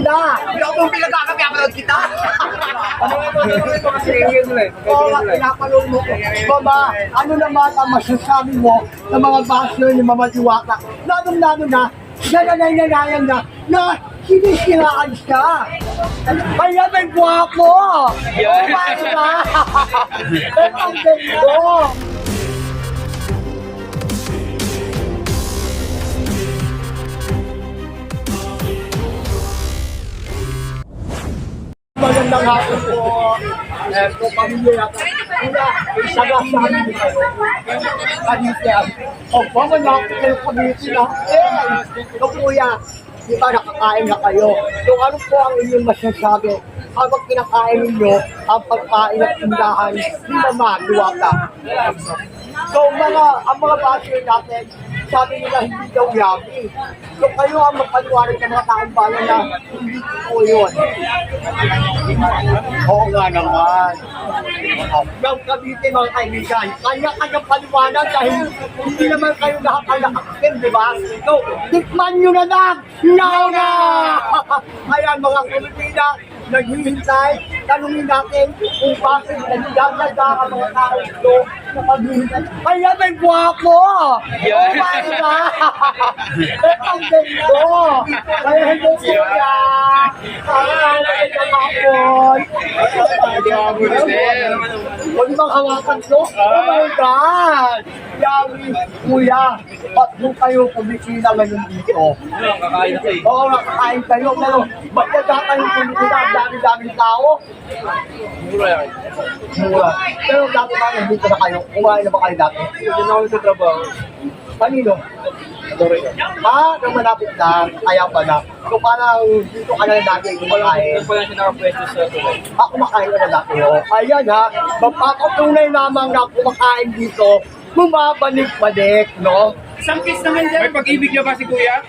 kita. Hindi ako pong pinagkakapiyapanood kita. Oo, pinapanood mo ko. Baba, ano naman ang masasabi mo sa mga basher ni Mama Diwata? Lalong-lalo na, nananay-nanayan na sinisiraan siya. Kaya may guwapo. Oh my God! Ang ganda. Magandang hapon po. Ito, pamilya natin. Una, isagasami niyo kayo. Kanite. O, mamanap kayo pamilya na. Ito, kuya, di ba nakakain na kayo? So, ano po ang inyong masasabi? Habang kinakain ninyo ang pagkain at tindahan ni Mama Diwata. So, ang mga basher natin, sabi nila hindi daw yummy. So, kayo ang magpaliwanag sa mga taong bayan na hindi po yun. Oo nga naman. Ng Cavite, mga kaibigan, kanya-kanyang paliwanag dahil hindi naman kayo lahat ang nakakin, di ba? So, tikman nyo na lang! Now na! Ayan, mga Pilipina, naghihintay, tanungin natin kung bakit nagdadaga ang mga tao ito na paghihintay. Kaya may guwapo! Oh my God! Ang ganda! Kaya hindi kuya! Magandang hapon! Huwag bang hawakan to? Oh my God! Yummy! Kuya, ba't nung kayo kumisina ngayon dito? Kakain na kayo. Oo, nakakain kayo, pero ba't nagkakain yung kumisina ang dami-daming tao? Mura yan. Mura. Pero dati ba nandito na kayo? Kumain na ba kayo dati? Hindi na ako sa trabaho. Kanino? Nung malapit na, kaya pala. So parang dito ka na dati kumakain. Hindi pa lang siya nakapwesto sa tulay. Kumakain ka na dati. Ayan ha, magpapatunay naman na kumakain dito, bumabalik-balik, no? Isang kiss naman dyan. May pag-ibig niya ba si Kuya?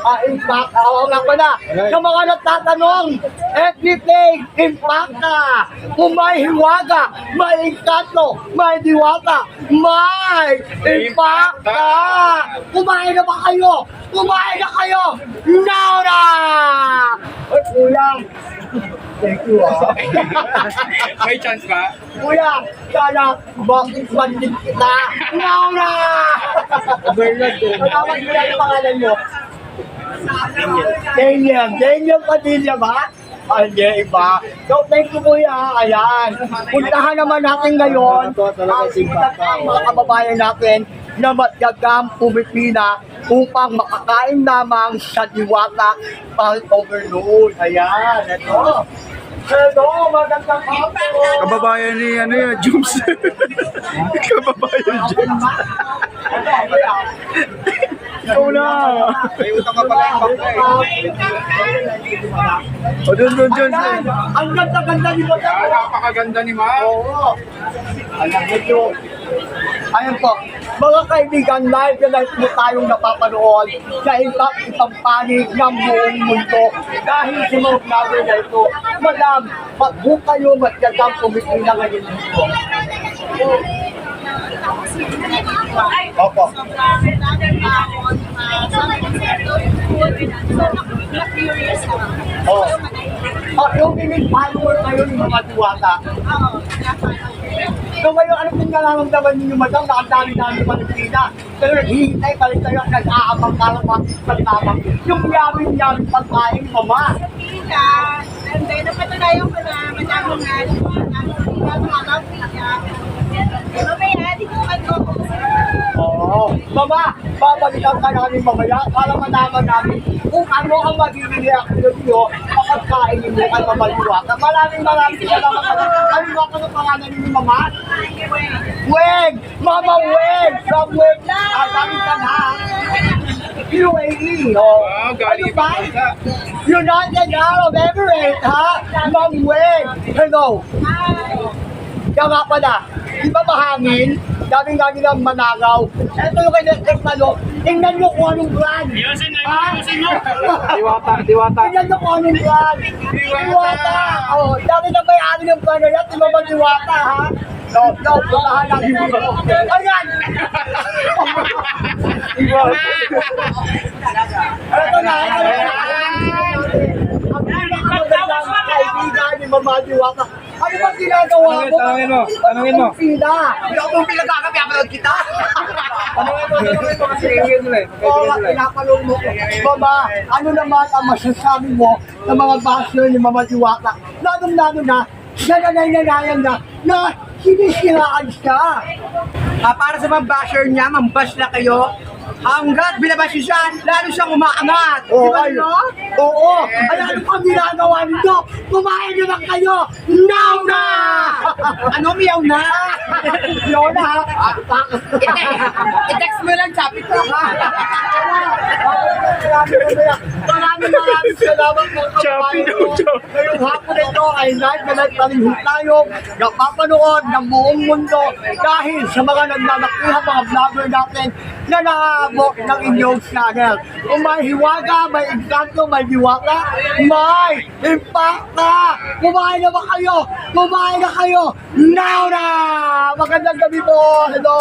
Impact, nga pala. Sa mga nagtatanong, everything, impact na. Kung may hiwaga, may engkanto, may diwata, may impact na. Kumain na ba kayo? Kumain na kayo! Now na! Ay, kuya. Thank you, May chance ba? Kuya, sana bakit bandit kita? Now na! Salamat kuya yung pangalan mo. Daniel Padilla ba? Hindi, iba. So, thank you kuya. Ayan. Puntahan naman natin ngayon ang mga kababayan natin na matyagang pumipila upang makakain lamang sa Diwata Palt Overload. Ayan, ito. Hello, magandang hapon. Kababayan ni ano yan, Jums. Kababayan Jums. Ikaw na. May utang ka pala yung O, dun, Jums. Ang ganda-ganda ni Boda. Napakaganda ni Ma. Oo. Alam nyo. Ayan po. Mga kaibigan, live na live po tayong napapanood sa ibang panig ng buong mundo. Dahil si mga vlogger na ito, madam, pag kayo matyagang pumipila ngayon dito. Opo. Oh. Yung piling follower kayo ni Mama Diwata. So ngayon, ano kung nararamdaman ninyo, madam, na ang dami-dami Pilipina. Pero naghihintay pa rin kayo at nag-aabang kalapang pagtabang. Yung yamin-yamin pagkain, Mama. Pila, and then napatunayan ko na madami nga mga pila. Mamaya, di ko Oo. Mama, babalikan ka namin mamaya para malaman namin kung ano ang magiging reaction nyo kapag kain ninyo kay Mama Diwata. Maraming salamat. Ano ba ka ng pangalan ninyo, Mama? Weng! Mama Weng! From Weng! Kami ka na. UAE, oh. Wow, galing Ano ba? ibang bansa. United Arab Emirates, ha? Ma'am Weng! Hello! Kaya nga pala, di ba mahangin? Daming-daming ng managaw. Ito yung kailangan ano, tingnan nyo kung anong brand. Ha? Diwata. Tingnan nyo kung anong brand. Diwata. Oh, dami na may-ari ng brand na yan. Di ba ba Diwata, ha? No, puntahan natin dito. Ayan! Ito na. Ang pinakamagandang kaibigan ni Mama Diwata. Ano ba ginagawa mo? Tanungin mo. Pila. Hindi ako pong pinagkakapi, apalad kita. Tanungin mo kasi yung nila eh. Oo, tinatanong mo. Mama, ano naman ang masasabi mo ng mga basher ni Mama Diwata? Lalong-lalo na, nananay-nanayan na sinisiraan siya. Para sa mga basher niya, mambash na kayo. Hanggat binabas niyo siya, lalo siyang umaangat. Oo, Di ba, ay- no? Oo, ay ano pang ginagawa niyo? Kumain nyo lang kayo! Now na! Ano, miyaw na? Yun na! I-text mo lang, chapit ko. Maraming salamat mga kababayan ko. Ngayong hapon na ito ay live na nagtalihog tayo, napapanood ng buong mundo dahil sa mga nagnanakuha mga vlogger natin na nakaabot ng inyong channel. Kung may hiwaga, may engkanto, may diwata, may impacta! Kumain na ba kayo? Kumain na kayo! Now na! Magandang gabi po! Hello!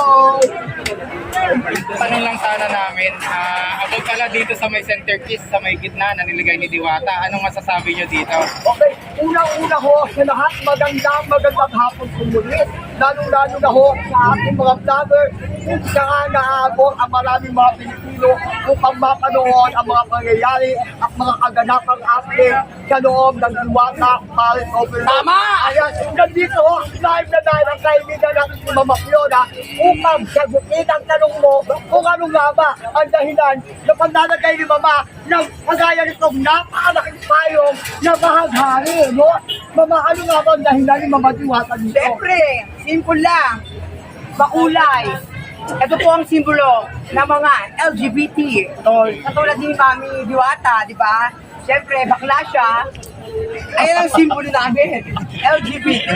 Tanong lang sana namin, about pala dito sa may center kiss, sa may gitna na niligay ni Diwata, anong masasabi nyo dito? Okay, unang-una ho sa lahat, magandang hapon po muli. Lalo-lalo na ho sa ating mga vlogger kung saan naaabot ang maraming mga Pilipino upang mapanood ang mga pangyayari at mga kaganapang update sa loob ng Diwata Paris Overload. Tama! Ayan, nandito ho, live na dahil ang kaibigan natin si Mama Fiona upang sagutin ang tanong mo kung ano nga ba ang dahilan na paglalagay ni Mama ng kagaya nitong napakalaking payong na bahaghari, no? Mama, ano nga ba ang dahilan ni Mama Diwata dito? Siyempre, simple lang. Makulay. Ito po ang simbolo ng mga LGBT. Katulad ni Mami Diwata, di ba? Siyempre, bakla siya. Ayan ang simbolo namin. LGBT.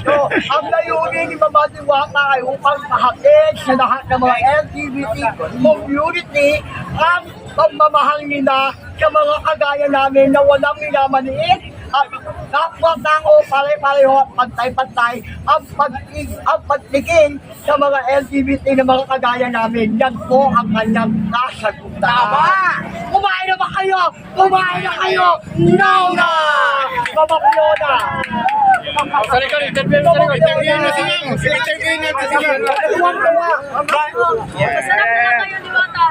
So, ang layunin ni Mama Diwata ay upang pahatid sa lahat ng mga LGBT community ang pagmamahal nila sa mga kagaya namin na walang minamaniit at kapwa-tao pare-pareho at pantay-pantay ang pagtigil sa mga LGBT na mga kagaya namin. Yan po ang kanyang kasagutan. Tama! Kumain na ba kayo? Kumain na kayo! Now na! Mama Fiona! Sa likod, interview na si Ma'am. Interview natin si Ma'am. Tuwang-tuwa! Masarap na kayo, Diwata.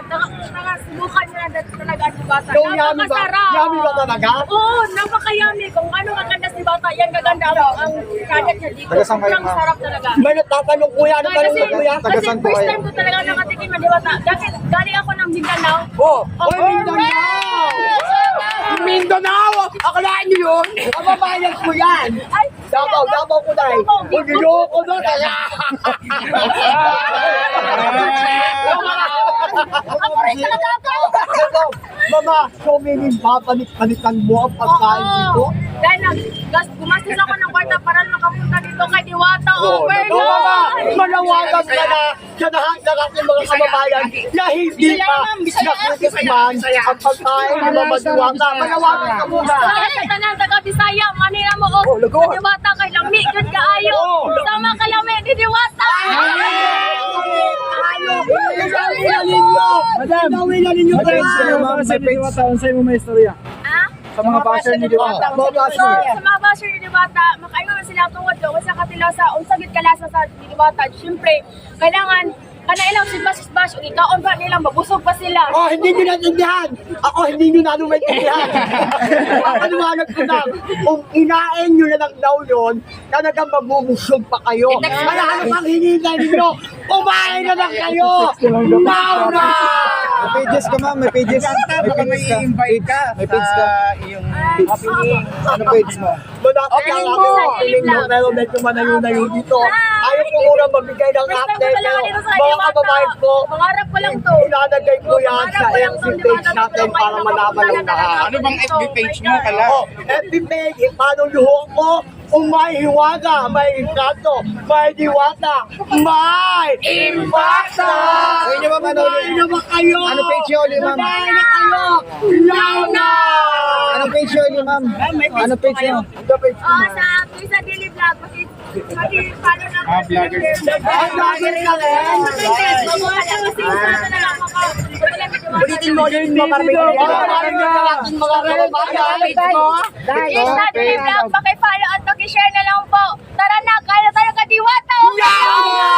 Subukan mo na talaga ang Diwata. Yung yummy ba? Napakasarap. Yummy ba talaga? Oo, napaka-yummy. Kung ano kaganda si Diwata, yan kaganda ang kagat niya dito. Sobrang sarap talaga. May nagtatanong kuya, ano tanong mo kuya? Kasi first time ko talaga nakatikim ng Diwata. Dahil galing ako ng Mindanao. Oh, Oy, Mindanao! Mindanao! Akalaan niyo yun? Ang babayan ko yan! Ay, Dabaw ko na eh! Huwag niyo ko doon! ang fresh talaga ako. Hello, Mama, so many babalik-balikan mo ang pagkain dito? Dahil gumastos ako ng kwarta para makapunta dito kay Diwata So, Mama, Overload. manawagan ka na sa lahat ng ating mga kababayan na hindi pa nakutikman ang pagkain ng Mama Diwata. Manawagan ka muna! Sa tanan taga Bisaya, manira mo o sa Diwata kay lami gyud kaayo. Sama ka lami ni Diwata. Madam, gawin na ninyo Sa mga Diwata, unsay mo may istorya? Ha? Sa mga basher ni Diwata. So, sa mga basher ni Diwata, makaingon sila tungod do sa katila sa unsang gid kalasa sa ni Diwata. Syempre, kailangan kana ilang sibas-sibas ug ikaon pa nilang mabusog pa sila. Oh, hindi nyo naintindihan. Ako, hindi nyo na naintindihan. Papaliwanag ko lang. Kung inain nyo na lang daw yun, talagang mabubusog pa kayo. Kaya ano pang hinihintay ninyo? Kumain na lang kayo! Now na! May pages ka ma'am, may pages. May pages ka. invite ka May page ka. iyong Ano page mo? Malapit lang Feeling ako mo, sa piling mo, pero medyo manayo-nayo dito. Ayaw ko muna magbigay ng First time ko update, talaga pero dito sa mga Diwata. kababayan ko, Pangarap ko lang to. ilalagay ko yan sa FB page natin para malaman ng lahat. Ano bang FB page mo, kala? Oh, FB page, ipano nyo ako Kung may hiwaga, may inkanto, may diwata, may impacta! Ayun niyo, ma'am, ano Kumain na ba kayo? Ano page niyo ulit, ma'am? Kumain na kayo! Now na! Anong page niyo ulit, ma'am? Anong page niyo? Sa Pisa Daily Vlog, follow na vlogger. Ang lagi ka rin! Ulitin mo ulit mo para may Maraming nagkakating mga kababayan. Pisa Daily Vlog, paki-follow at paki-share na lang po. Tara na, kaya tayo kadiwata! Now!